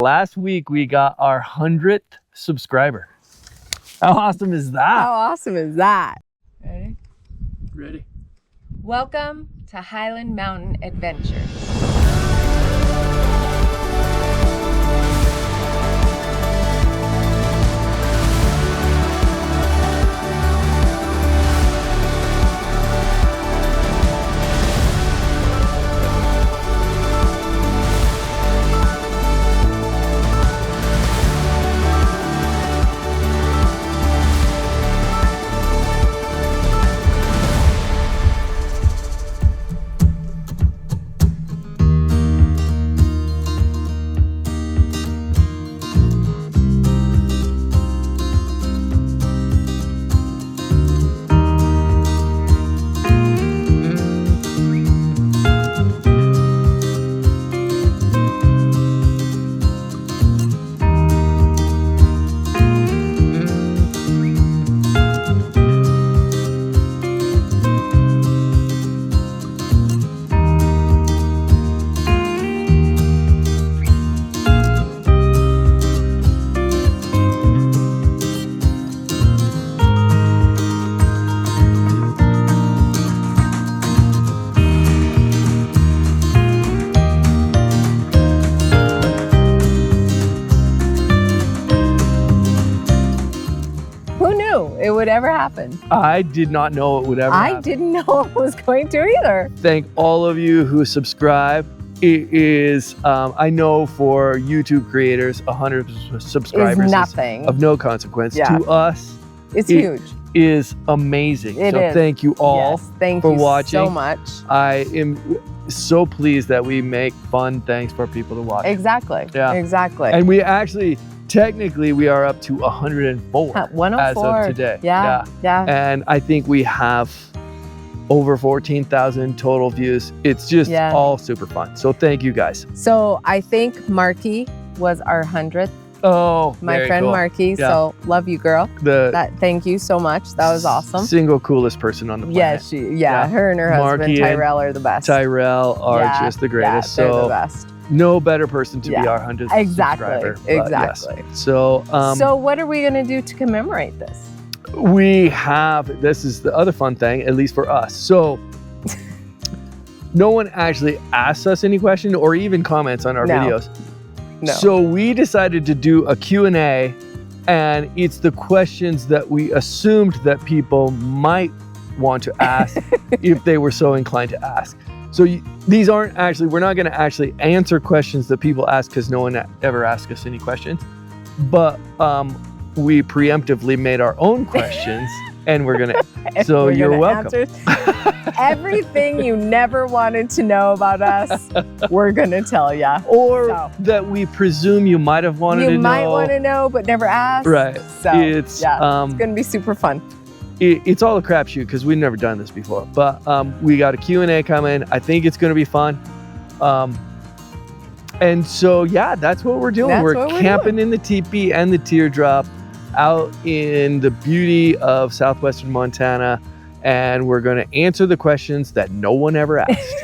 Last week, we got our 100th subscriber. How awesome is that? How awesome is that? Ready? Ready. Welcome to Highland Mountain Adventures. It would ever happen. I did not know it would ever happen. I didn't know it was going to either. Thank all of you who subscribe. It is, I know for YouTube creators, 100 subscribers is nothing. of no consequence. Yeah. To us, It's huge. Is amazing. It so is. thank you all Thank for you watching so much. I am so pleased that we make fun things for people to watch. Exactly. Yeah. Exactly. And we actually, technically, we are up to 104 104. as of today. Yeah. And I think we have over 14,000 total views. It's just all super fun. So thank you guys. So I think Marky was our 100th. Oh, my friend cool. Marky. Yeah. So love you, girl. Thank you so much. That was awesome. Single coolest person on the planet. Her and her husband Marky Tyrell are the best. Tyrell are just the greatest. They're so the best. No better person to be our 100th subscriber. Exactly. Yes. So what are we gonna do to commemorate this? This is the other fun thing, at least for us. So no one actually asks us any question or even comments on our videos. No. So we decided to do a Q&A, and it's the questions that we assumed that people might want to ask if they were so inclined to ask. So these aren't actually, we're not going to actually answer questions that people ask because no one ever asks us any questions, but we preemptively made our own questions and we're going to, so you're welcome. Everything you never wanted to know about us, we're going to tell you. Or that we presume you might have wanted to know. You might want to know, but never asked. Right. So it's going to be super fun. It's all a crapshoot because we've never done this before, but we got a Q&A coming. I think it's going to be fun. And so, that's what we're doing. We're camping in the teepee and the teardrop out in the beauty of southwestern Montana, and we're going to answer the questions that no one ever asked.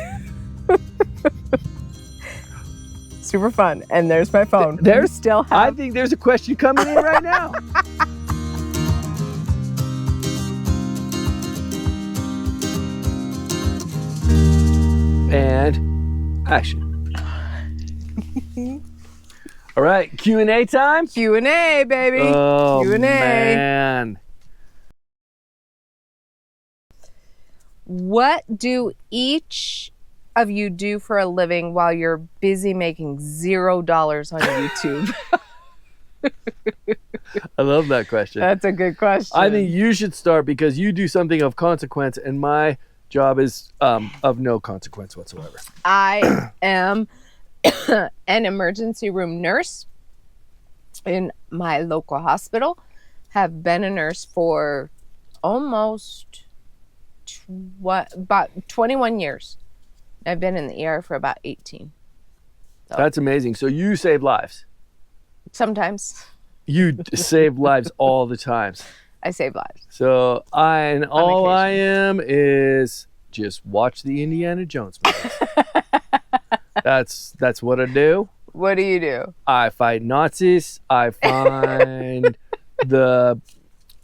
Super fun. And there's my phone. I think there's a question coming in right now. And action. All right, Q&A time? Q&A, baby. Oh, Q&A. Man. What do each of you do for a living while you're busy making $0 on YouTube? I love that question. That's a good question. I think you should start because you do something of consequence and my job is of no consequence whatsoever. I am an emergency room nurse in my local hospital. Have been a nurse for almost about 21 years. I've been in the ER for about 18. So. That's amazing. So you save lives. Sometimes. You save lives all the times. I save lives. So all I am is just watch the Indiana Jones movies. That's what I do. What do you do? I fight Nazis. I find the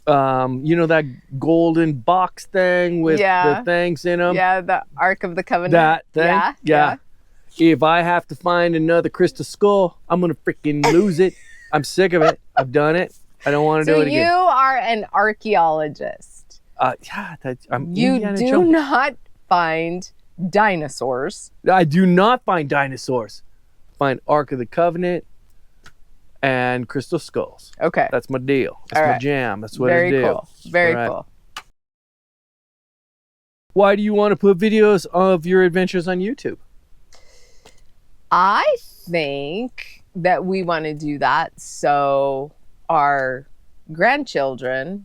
that golden box thing with the things in them. Yeah, the Ark of the Covenant. That thing. Yeah. If I have to find another crystal skull, I'm gonna freaking lose it. I'm sick of it. I've done it. I don't want to do it again. So you are an archaeologist. I'm You Indiana do Jones. not find dinosaurs. I do not find dinosaurs. Find Ark of the Covenant and crystal skulls. Okay. That's my deal. That's my jam. That's what I do. Very cool. Very cool. Why do you want to put videos of your adventures on YouTube? I think that we want to do that so our grandchildren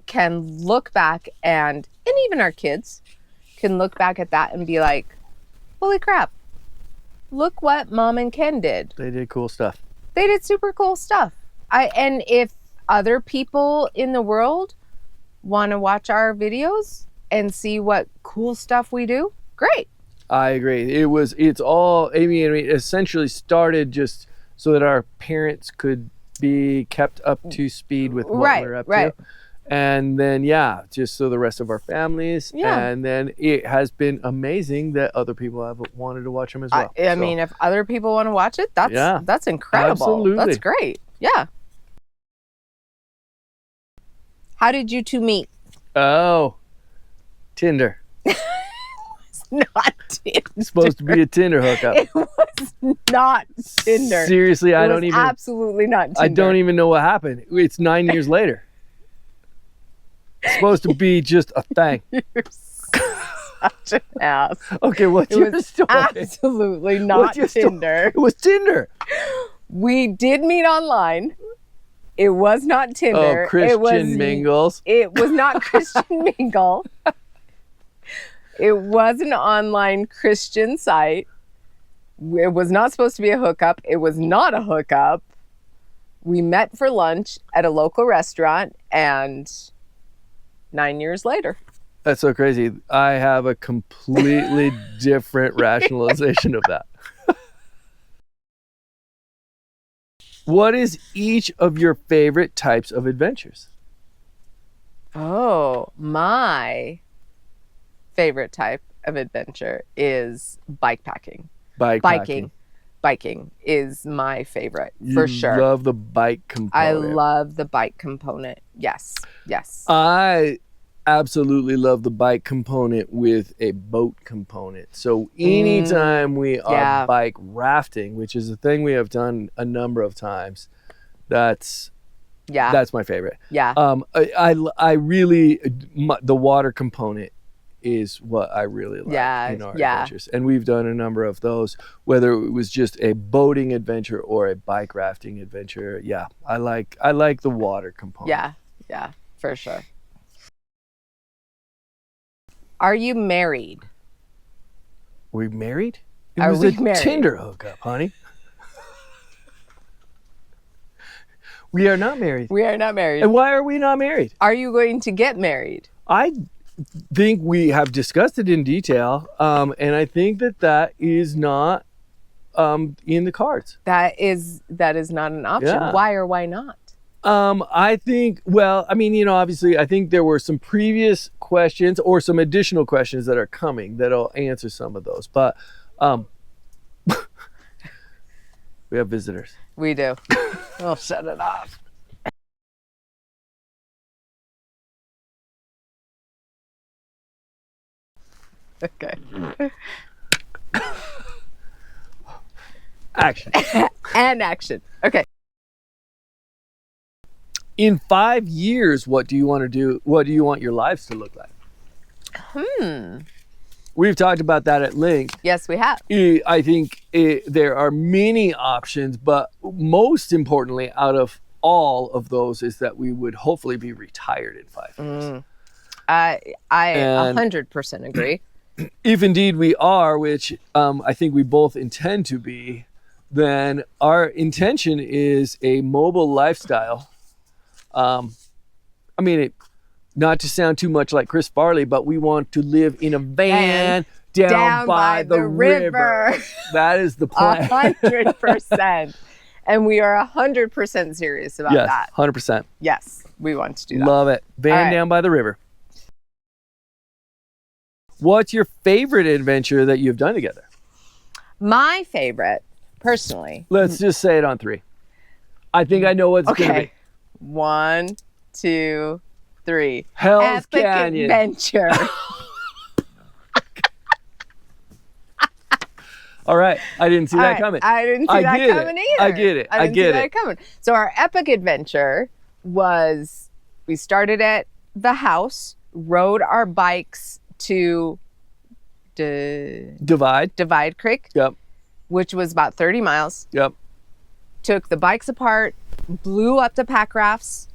can look back and even our kids can look back at that and be like, holy crap, look what Mom and Ken did. They did cool stuff. They did super cool stuff. And if other people in the world want to watch our videos and see what cool stuff we do, great. I agree. It essentially started just so that our parents could be kept up to speed with what we're up to. And then, just so the rest of our families. Yeah. And then it has been amazing that other people have wanted to watch them as well. I mean, if other people want to watch it, that's incredible. Absolutely. That's great. Yeah. How did you two meet? Oh, Tinder. It's not Tinder. It's supposed to be a Tinder hookup. It was not Tinder. Seriously, absolutely not Tinder. I don't even know what happened. It's 9 years later. It's supposed to be just a thing. You're such an ass. Okay, what's your story? Absolutely not Tinder. It was Tinder. We did meet online. It was not Tinder. Oh, Christian Mingles. It was not Christian Mingle. It was an online Christian site. It was not supposed to be a hookup. It was not a hookup. We met for lunch at a local restaurant, and 9 years later. That's so crazy. I have a completely different rationalization of that. What is each of your favorite types of adventures? Oh, my favorite type of adventure is bikepacking. Biking is my favorite, for sure. You love the bike component. I love the bike component. Yes. I absolutely love the bike component with a boat component. So anytime we are bike rafting, which is a thing we have done a number of times, that's my favorite. Yeah. I really, the water component is what I really like in our adventures. And we've done a number of those, whether it was just a boating adventure or a bike rafting adventure. Yeah, I like the water component. Yeah, for sure. Are you married? We married? It Are was we a married? Tinder hookup, honey. We are not married. We are not married. And why are we not married? Are you going to get married? I think we have discussed it in detail, and I think that is not in the cards. That is not an option. Yeah. Why or why not? I think, obviously, I think there were some previous questions or some additional questions that are coming that'll answer some of those. But we have visitors. We do. We'll shut it off. Okay. Action. And action. Okay. In 5 years, what do you want to do? What do you want your lives to look like? We've talked about that at length. Yes, we have. I think there are many options, but most importantly, out of all of those, is that we would hopefully be retired in 5 years. I 100% agree. If indeed we are, which I think we both intend to be, then our intention is a mobile lifestyle. Not to sound too much like Chris Farley, but we want to live in a van, down by the river. That is the plan. 100%. And we are 100% serious about Yes, that. 100%. Yes, we want to do that. Love it. Van All right. down by the river. What's your favorite adventure that you've done together? My favorite, personally. Let's just say it on 3. I think I know what's going to be. 1, 2, 3. Hell's Epic Canyon. adventure. All right. I didn't see that coming. I didn't see that coming either. I get it. I didn't see that coming. So our epic adventure was, we started at the house, rode our bikes to Divide Creek, Yep. which was about 30 miles. Yep. Took the bikes apart, blew up the pack rafts,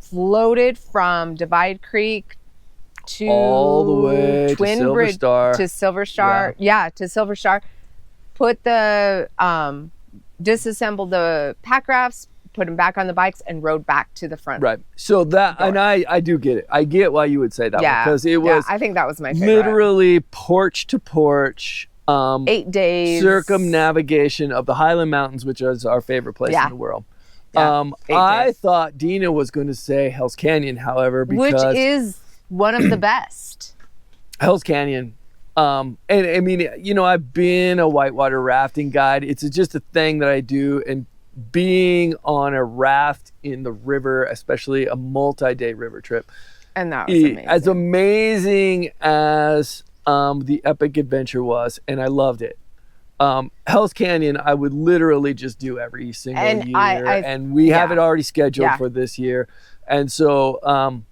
floated from Divide Creek to all the way Twin to Silver Bridge Star. to Silver Star. Yeah, to Silver Star. Put the disassembled the pack rafts, put them back on the bikes, and rode back to the front. Right. So that, door. and I do get it. I get why you would say that one, because it was I think that was my favorite. literally porch to porch. 8 days. Circumnavigation of the Highland Mountains, which is our favorite place in the world. Yeah, 8 I days. thought Dina was going to say Hell's Canyon, however, because Which is one of the best. Hell's Canyon. And I mean, you know, I've been a whitewater rafting guide. It's just a thing that I do, and being on a raft in the river, especially a multi-day river trip, And that was amazing. as amazing as the epic adventure was, and I loved it. Hell's Canyon, I would literally just do every single And year, and we have yeah. it already scheduled for this year. And so,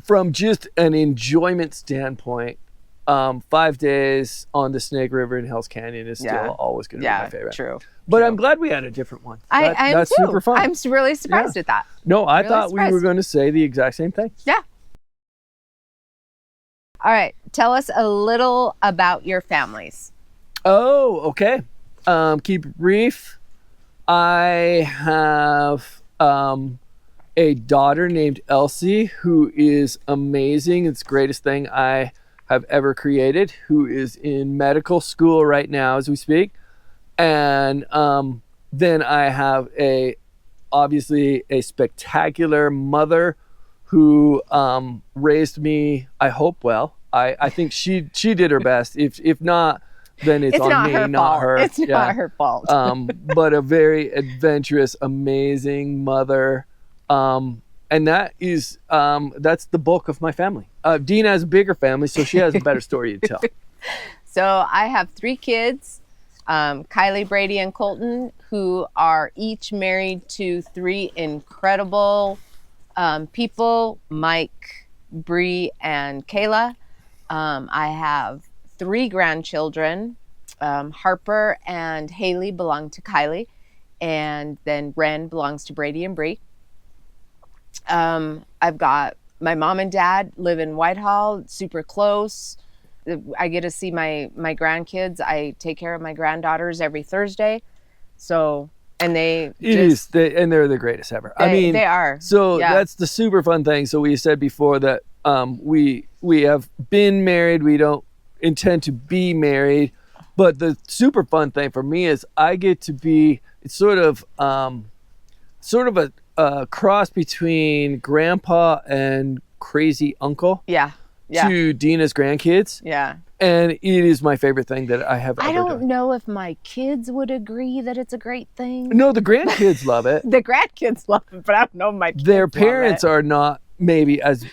from just an enjoyment standpoint, 5 days on the Snake River in Hell's Canyon is still always going to be my favorite. True. But I'm glad we had a different one. I am that's too. super fun. I'm really surprised at that. No, I really thought we were surprised. going to say the exact same thing. Yeah. All right. Tell us a little about your families. Oh, okay. Keep it brief. I have a daughter named Elsie who is amazing. It's the greatest thing I have ever created, who is in medical school right now as we speak. And then I have obviously a spectacular mother who raised me, I hope well. I think she did her best. If not, then it's on not me, her not fault. her. It's not her fault. But a very adventurous, amazing mother. And that is that's the bulk of my family. Dina has a bigger family, so she has a better story to tell. So I have 3 kids, Kylie, Brady, and Colton, who are each married to 3 incredible people, Mike, Bree, and Kayla. I have 3 grandchildren. Harper and Haley belong to Kylie, and then Ren belongs to Brady and Bree. I've got my mom and dad live in Whitehall, super close. I get to see my grandkids. I take care of my granddaughters every Thursday. So, and they're the greatest ever. I mean, they are. So that's the super fun thing. So we said before that we have been married. We don't intend to be married, but the super fun thing for me is I get to be. It's sort of a cross between grandpa and crazy uncle. Yeah. To Dina's grandkids. Yeah. And it is my favorite thing that I have ever done. I don't know if my kids would agree that it's a great thing. No, the grandkids love it. The grandkids love it, but I don't know if my kids Their parents love it. are not maybe as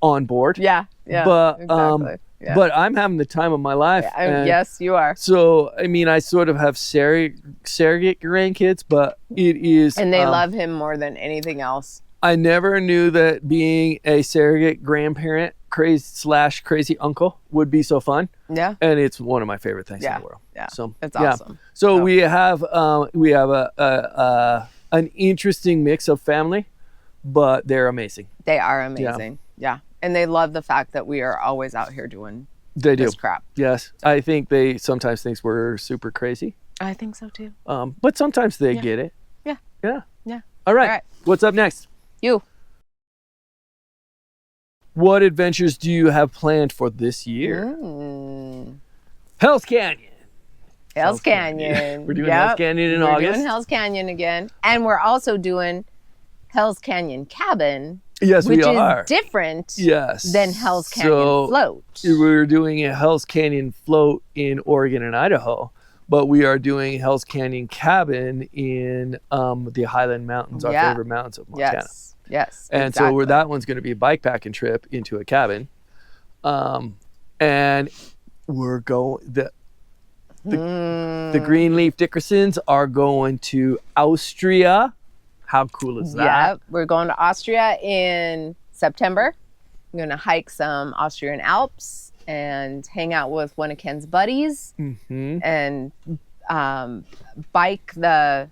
on board. Yeah. But exactly. Yeah. but I'm having the time of my life. Yeah, yes, you are. So I mean, I sort of have surrogate grandkids, but it is. And they love him more than anything else. I never knew that being a surrogate grandparent, crazy uncle, would be so fun. Yeah. And it's one of my favorite things in the world. Yeah. So it's awesome. So we have an interesting mix of family, but they're amazing. They are amazing. Yeah. And they love the fact that we are always out here doing this crap. Yes. I think they sometimes think we're super crazy. I think so too. But sometimes they get it. Yeah. Yeah. Yeah. All right. What's up next? You. What adventures do you have planned for this year? Hell's Canyon. Hell's Canyon. We're doing Hell's Canyon in August. We're doing Hell's Canyon again. And we're also doing Hell's Canyon Cabin. Yes, which we are. Is different yes. than Hell's Canyon Float. We're doing a Hell's Canyon Float in Oregon and Idaho, but we are doing Hell's Canyon Cabin in the Highland Mountains, our favorite mountains of Montana. Yes. And exactly. so that one's going to be a bike packing trip into a cabin. And we're going, the Greenleaf Dickersons are going to Austria. How cool is that? Yeah, we're going to Austria in September. I'm going to hike some Austrian Alps and hang out with one of Ken's buddies and bike the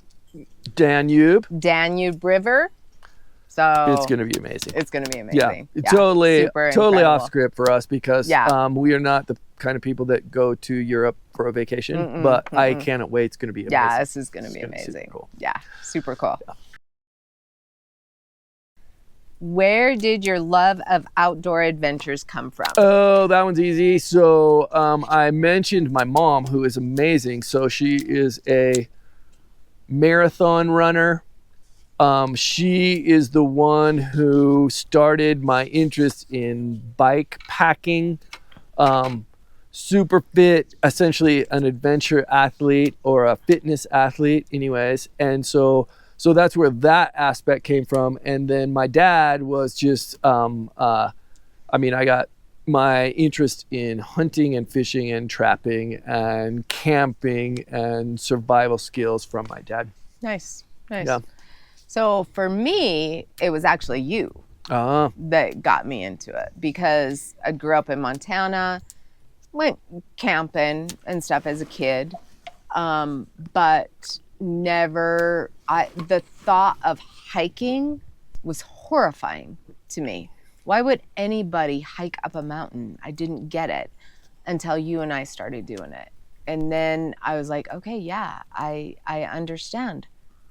Danube River. So it's going to be amazing. It's going to be amazing. Yeah, totally incredible. off script for us because we are not the kind of people that go to Europe for a vacation, but I cannot wait. It's going to be amazing. Yeah, this is going to be amazing. Super cool. Yeah, super cool. Yeah. Where did your love of outdoor adventures come from? Oh, that one's easy. So I mentioned my mom, who is amazing. So she is a marathon runner. She is the one who started my interest in bike packing. Super fit, essentially an adventure athlete or a fitness athlete anyways. And so that's where that aspect came from. And then my dad was just, I got my interest in hunting and fishing and trapping and camping and survival skills from my dad. Nice. Yeah. So for me, it was actually you that got me into it because I grew up in Montana, went camping and stuff as a kid, but never, the thought of hiking was horrifying to me. Why would anybody hike up a mountain? I didn't get it until you and I started doing it. And then I was like, okay, yeah, I understand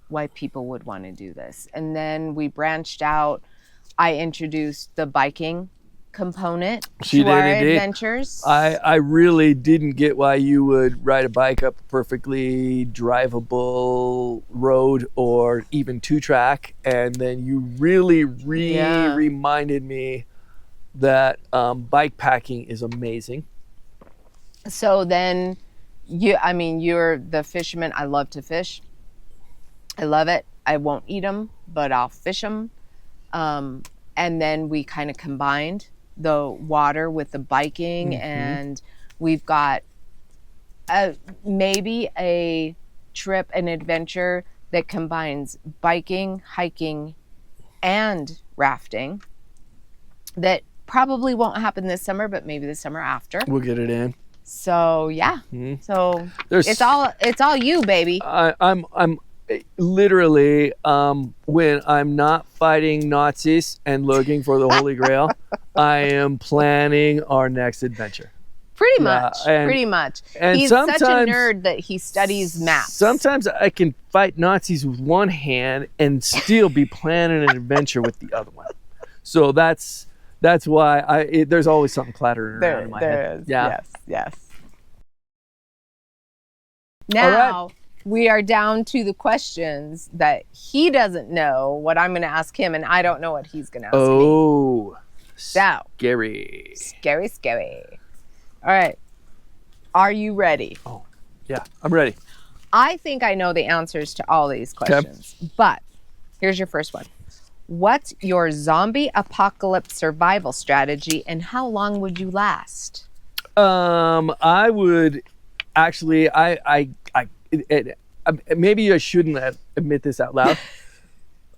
why people would want to do this. And then we branched out. I introduced the biking component to our adventures. I really didn't get why you would ride a bike up a perfectly drivable road or even 2-track, and then you really reminded me that bike packing is amazing. So then you're the fisherman. I love to fish. I love it. I won't eat them, but I'll fish them. And then we kind of combined the water with the biking, and we've got maybe a trip, an adventure that combines biking, hiking, and rafting that probably won't happen this summer, but maybe the summer after. We'll get it in. So yeah. So it's all you, baby. I'm literally when I'm not fighting Nazis and looking for the Holy Grail, I am planning our next adventure. Pretty much. And he's such a nerd that he studies maps. Sometimes I can fight Nazis with one hand and still be planning an adventure with the other one. So that's why there's always something clattering around in my head. There is. Yeah. Yes. Now we are down to the questions that he doesn't know what I'm going to ask him, and I don't know what he's going to ask me. Oh, so scary. All right. Are you ready? Oh, yeah, I'm ready. I think I know the answers to all these questions, but here's your first one. What's your zombie apocalypse survival strategy, and how long would you last? I would actually, maybe I shouldn't admit this out loud.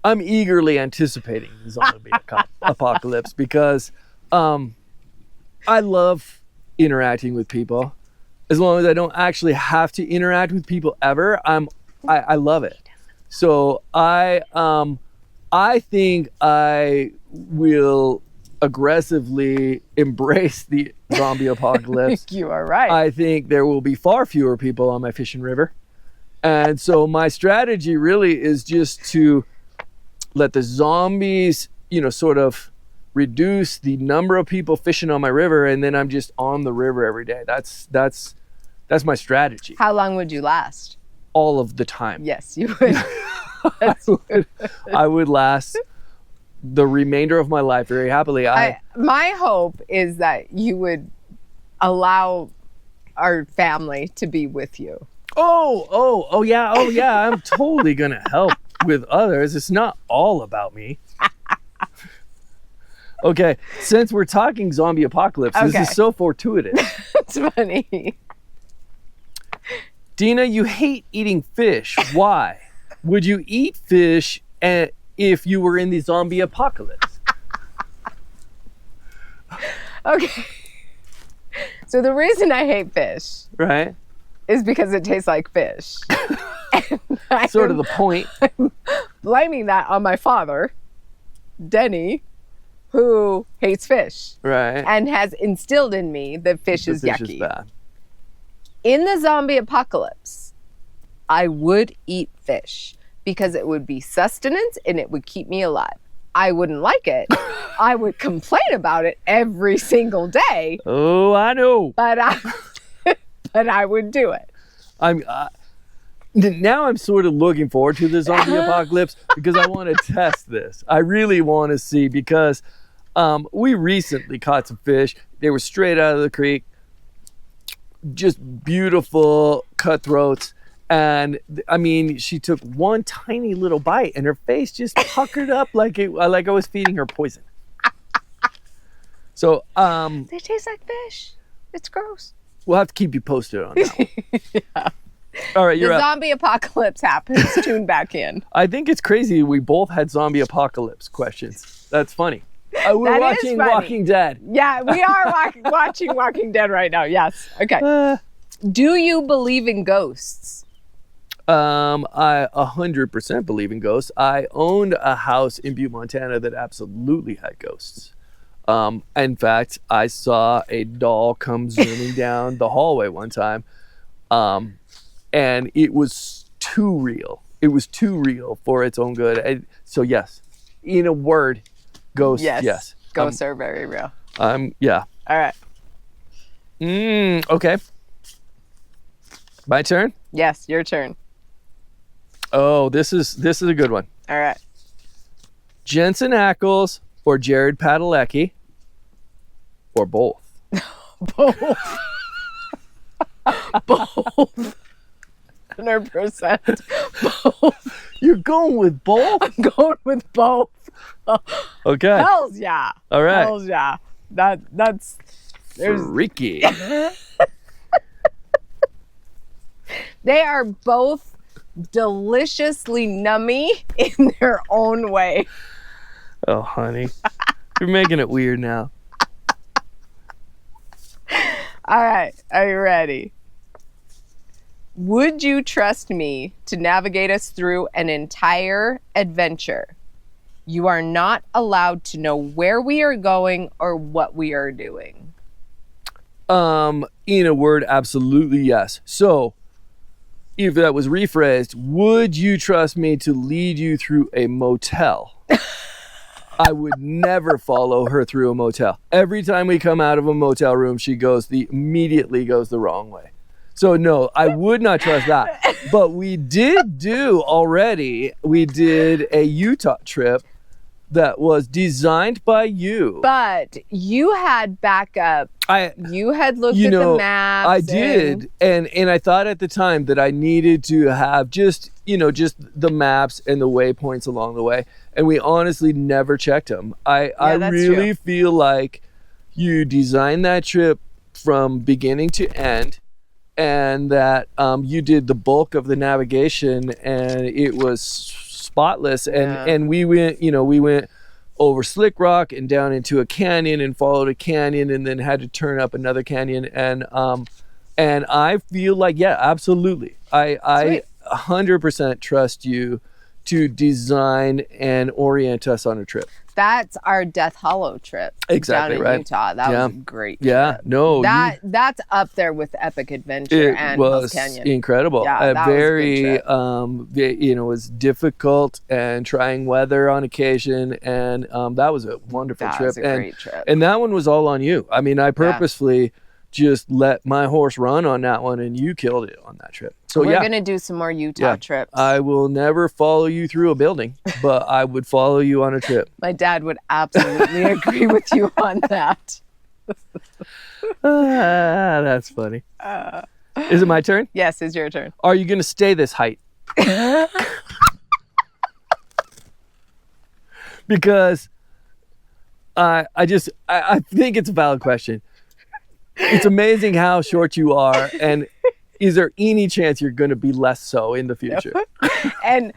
I'm eagerly anticipating the zombie apocalypse because I love interacting with people. As long as I don't actually have to interact with people ever, I love it. So I think I will aggressively embrace the zombie apocalypse. You are right. I think there will be far fewer people on my fishing river. And so my strategy really is just to let the zombies, sort of reduce the number of people fishing on my river, and then I'm just on the river every day. That's That's my strategy. How long would you last? All of the time. Yes, you would. I would last the remainder of my life very happily. My hope is that you would allow our family to be with you. Oh yeah. I'm totally gonna help with others. It's not all about me. Okay, since we're talking zombie apocalypse, this is so fortuitous. It's funny. Dina, you hate eating fish. Why? Would you eat fish if you were in the zombie apocalypse? Okay. So the reason I hate fish, right, is because it tastes like fish. Sort of the point. I'm blaming that on my father, Denny, who hates fish. Right. And has instilled in me that fish is yucky. Fish is bad. In the zombie apocalypse, I would eat fish because it would be sustenance and it would keep me alive. I wouldn't like it. I would complain about it every single day. Oh, I know. But I would do it. Now I'm sort of looking forward to the zombie apocalypse because I want to test this. I really want to see because we recently caught some fish. They were straight out of the creek. Just beautiful cutthroats. And I mean, she took one tiny little bite and her face just puckered up like I was feeding her poison. So, they taste like fish. It's gross. We'll have to keep you posted on that one. Yeah. All right, you're the up. Zombie apocalypse happens. Tune back in. I think it's crazy we both had zombie apocalypse questions. That's funny. We're watching Walking Dead. Yeah, we are watching Walking Dead right now. Yes. Okay. Do you believe in ghosts? I 100% believe in ghosts. I owned a house in Butte, Montana that absolutely had ghosts. In fact, I saw a doll come zooming down the hallway one time. And it was too real. It was too real for its own good. So yes, in a word, ghosts, yes. Ghosts are very real. Yeah. All right. Okay. My turn? Yes, your turn. Oh, this is a good one. All right. Jensen Ackles or Jared Padalecki or both? Both. Both. 100%. Both. You're going with both? I'm going with both. Okay. Hells yeah. All right. Hells yeah. That's freaky. They are both deliciously nummy in their own way. Oh, honey. You're making it weird now. All right. Are you ready? Would you trust me to navigate us through an entire adventure? You are not allowed to know where we are going or what we are doing. In a word, absolutely yes. So, if that was rephrased, would you trust me to lead you through a motel? I would never follow her through a motel. Every time we come out of a motel room, she immediately goes the wrong way. So no, I would not trust that. But we did a Utah trip that was designed by you. But you had backup. You had looked at the maps. I did. And I thought at the time that I needed to have just the maps and the waypoints along the way. And we honestly never checked them. I really feel like you designed that trip from beginning to end. And that you did the bulk of the navigation, and it was spotless. And we went over Slick Rock and down into a canyon and followed a canyon, and then had to turn up another canyon. And I feel like absolutely, I 100% trust you to design and orient us on a trip. That's our Death Hollow trip. Exactly, down in right. Utah. That was a great trip. Yeah, no. That's up there with Epic Adventure and Hell's Canyon. It was incredible. Yeah, that very, was a good trip. it was difficult and trying weather on occasion, and that was a wonderful trip. That was a great trip. And that one was all on you. I mean, I purposefully just let my horse run on that one, and you killed it on that trip. So We're gonna do some more Utah trips. I will never follow you through a building, but I would follow you on a trip. My dad would absolutely agree with you on that. That's funny. Is it my turn? Yes, it's your turn. Are you going to stay this height? Because I think it's a valid question. It's amazing how short you are, and is there any chance you're going to be less so in the future? And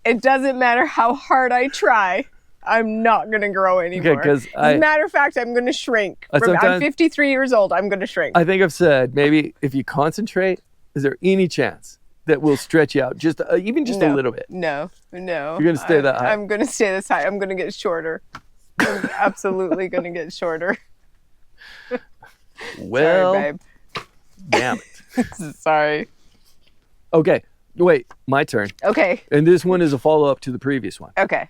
it doesn't matter how hard I try, I'm not going to grow anymore. Okay, As a matter of fact, I'm going to shrink. I'm 53 years old. I'm going to shrink. I think I've said maybe if you concentrate, is there any chance that we'll stretch you out even just a little bit? No. You're going to stay that high? I'm going to stay this high. I'm going to get shorter. I'm absolutely going to get shorter. Well, sorry, babe. Damn it. Sorry. Okay, wait, my turn. Okay. And this one is a follow-up to the previous one. Okay.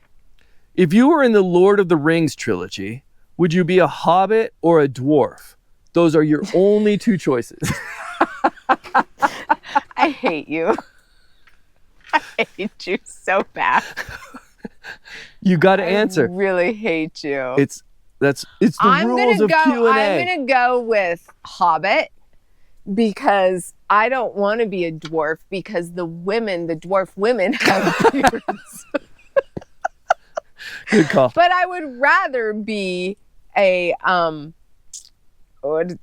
If you were in the Lord of the Rings trilogy, would you be a hobbit or a dwarf? Those are your only two choices. I hate you. I hate you so bad. You got to answer. I really hate you. It's the rules of Q&A. I'm going to go with hobbit because I don't want to be a dwarf because the dwarf women have beards. Good call. But I would rather be an elf.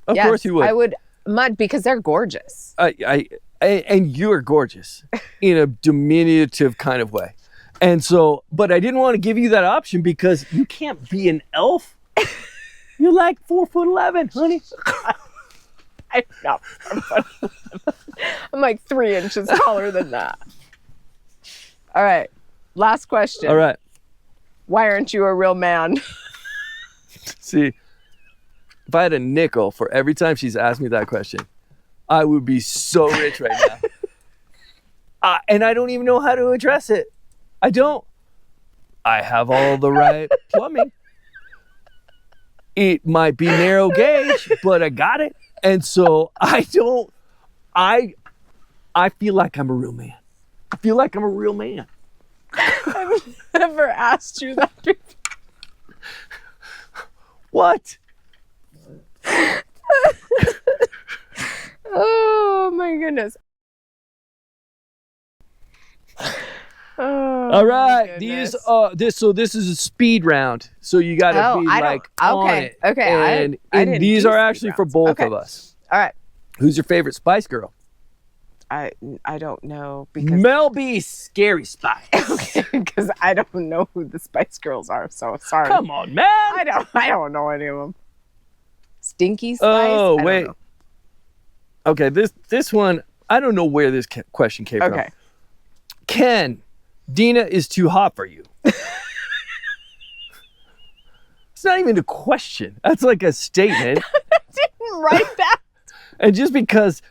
Of course you would. I would because they're gorgeous. And you are gorgeous in a diminutive kind of way. And so, but I didn't want to give you that option because you can't be an elf. You're like 4'11", honey. I'm not 4'11". I'm like 3 inches taller than that. All right. Last question. All right. Why aren't you a real man? See, if I had a nickel for every time she's asked me that question, I would be so rich right now. And I don't even know how to address it. I don't. I have all the right plumbing. It might be narrow gauge, but I got it. And so I feel like I'm a real man. I feel like I'm a real man. I've never asked you that before. What? Oh my goodness. Oh, all right, this is a speed round, so you got to be on it. Okay, and these are actually for both of us. All right. Who's your favorite Spice Girl? I don't know because Mel B's Scary Spice. Okay, because I don't know who the Spice Girls are, so sorry. Come on, man. I don't know any of them. Stinky Spice. Oh wait. Okay, this one I don't know where this question came from. Okay. Ken, Dina is too hot for you. It's not even a question. That's like a statement. I didn't write that. And just because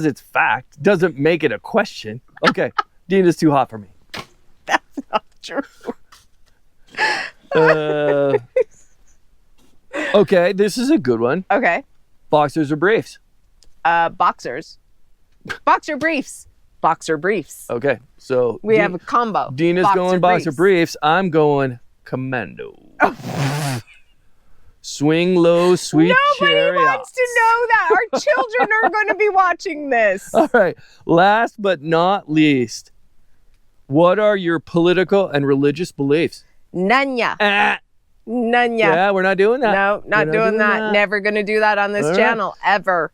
it's fact doesn't make it a question. Okay, Dina's too hot for me. That's not true. Okay, this is a good one. Okay. Boxers or briefs? Boxers. Boxer briefs. Boxer briefs. Okay, so we have a combo. Dina's going boxer briefs. I'm going commando. Oh. Swing low, sweet chariot. Nobody wants to know that. Our children are going to be watching this. All right. Last but not least, what are your political and religious beliefs? Nanya. Nanya. Yeah, we're not doing that. No, not doing that. Never going to do that on this channel, ever.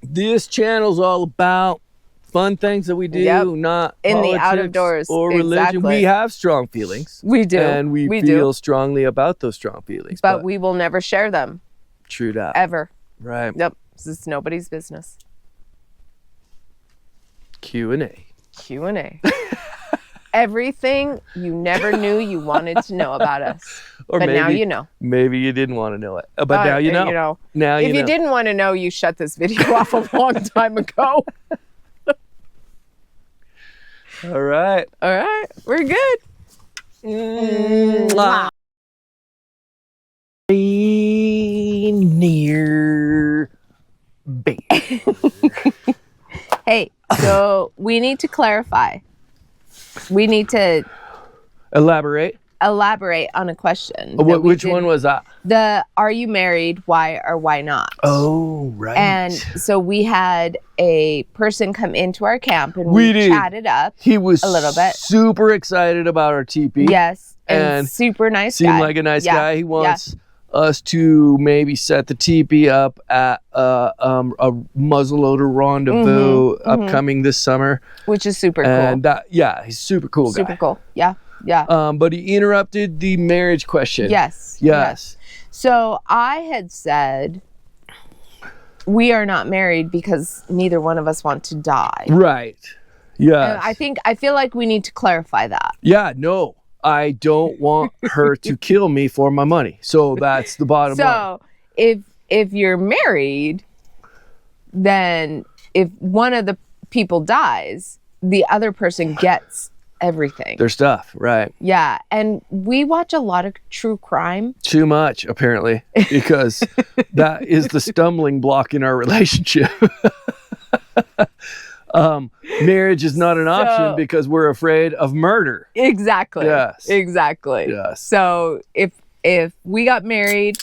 This channel's all about fun things that we do, not in politics the out of doors or religion. Exactly. We have strong feelings. We do. And we feel strongly about those strong feelings. But we will never share them. True that. Ever. Right. Nope. This is nobody's business. Q&A. Q&A. Everything you never knew you wanted to know about us. Or but maybe, now you know. Maybe you didn't want to know it. But now you know. Now you know. If you didn't want to know, you shut this video off a long time ago. All right. All right. We're good. Near Hey, so we need to clarify. We need to Elaborate. elaborate on a question. Which one was that? Are you married? Why or why not? Oh, right. And so we had a person come into our camp and We we did. chatted up. He was a little bit. super excited about our teepee. Yes, and And super nice Seemed guy. like a nice Yeah, guy. He wants us to maybe set the teepee up at a muzzleloader rendezvous upcoming this summer. which is super cool. And he's super cool guy. Super cool. Yeah, yeah. But he interrupted the marriage question. Yes. So I had said we are not married because neither one of us want to die. Right. Yeah. And I feel like we need to clarify that. Yeah, no. I don't want her to kill me for my money. So that's the bottom line. So if you're married, then if one of the people dies, the other person gets everything. Their stuff, right. Yeah. And we watch a lot of true crime. Too much, apparently, because that is the stumbling block in our relationship. Marriage is not an option because we're afraid of murder. Exactly. Yes. Exactly. Yes. So if we got married,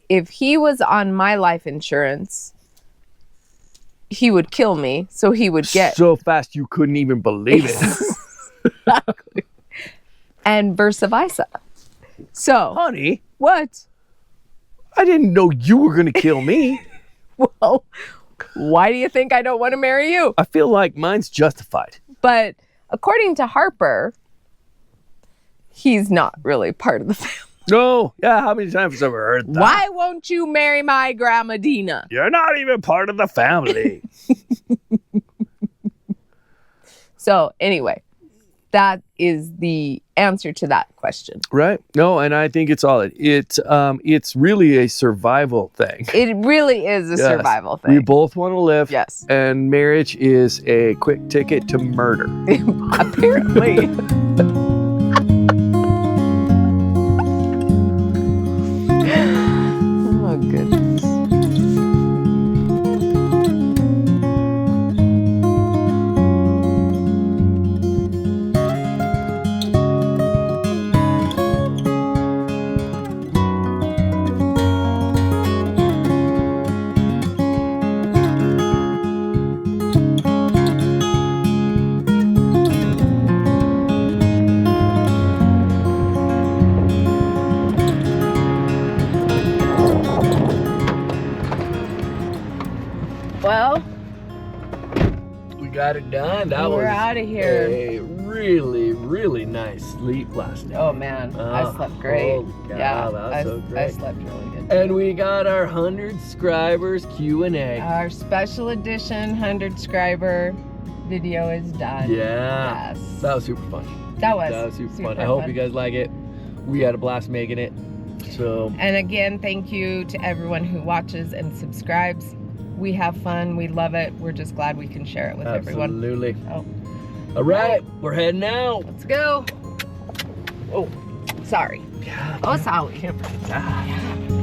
if he was on my life insurance, he would kill me. So he would get so fast you couldn't even believe it. Exactly. And vice versa. So Honey, what? I didn't know you were going to kill me. Well, why do you think I don't want to marry you? I feel like mine's justified. But according to Harper, he's not really part of the family. No. Yeah, how many times have I ever heard that? Why won't you marry my grandma Dina? You're not even part of the family. So anyway, that is the answer to that question. Right. No, and I think it's solid. It's really a survival thing. It really is a survival thing. We both want to live. Yes. And marriage is a quick ticket to murder. Apparently. Oh, goodness. Well, We got it done. we're out of here. a really, really nice sleep last night. Oh man, I slept great. Holy cow, Yeah, that was I so great. I slept really good. And we got our 100 subscribers Q&A. Our special edition 100 subscriber video is done. Yeah. Yes. That was super fun. That was super fun. I hope you guys like it. We had a blast making it. So, And again, thank you to everyone who watches and subscribes. We have fun. We love it. We're just glad we can share it with everyone. absolutely. Oh, All right, we're heading out. let's go. Oh, sorry. Yeah, Oh, sorry. can't forget that. Yeah.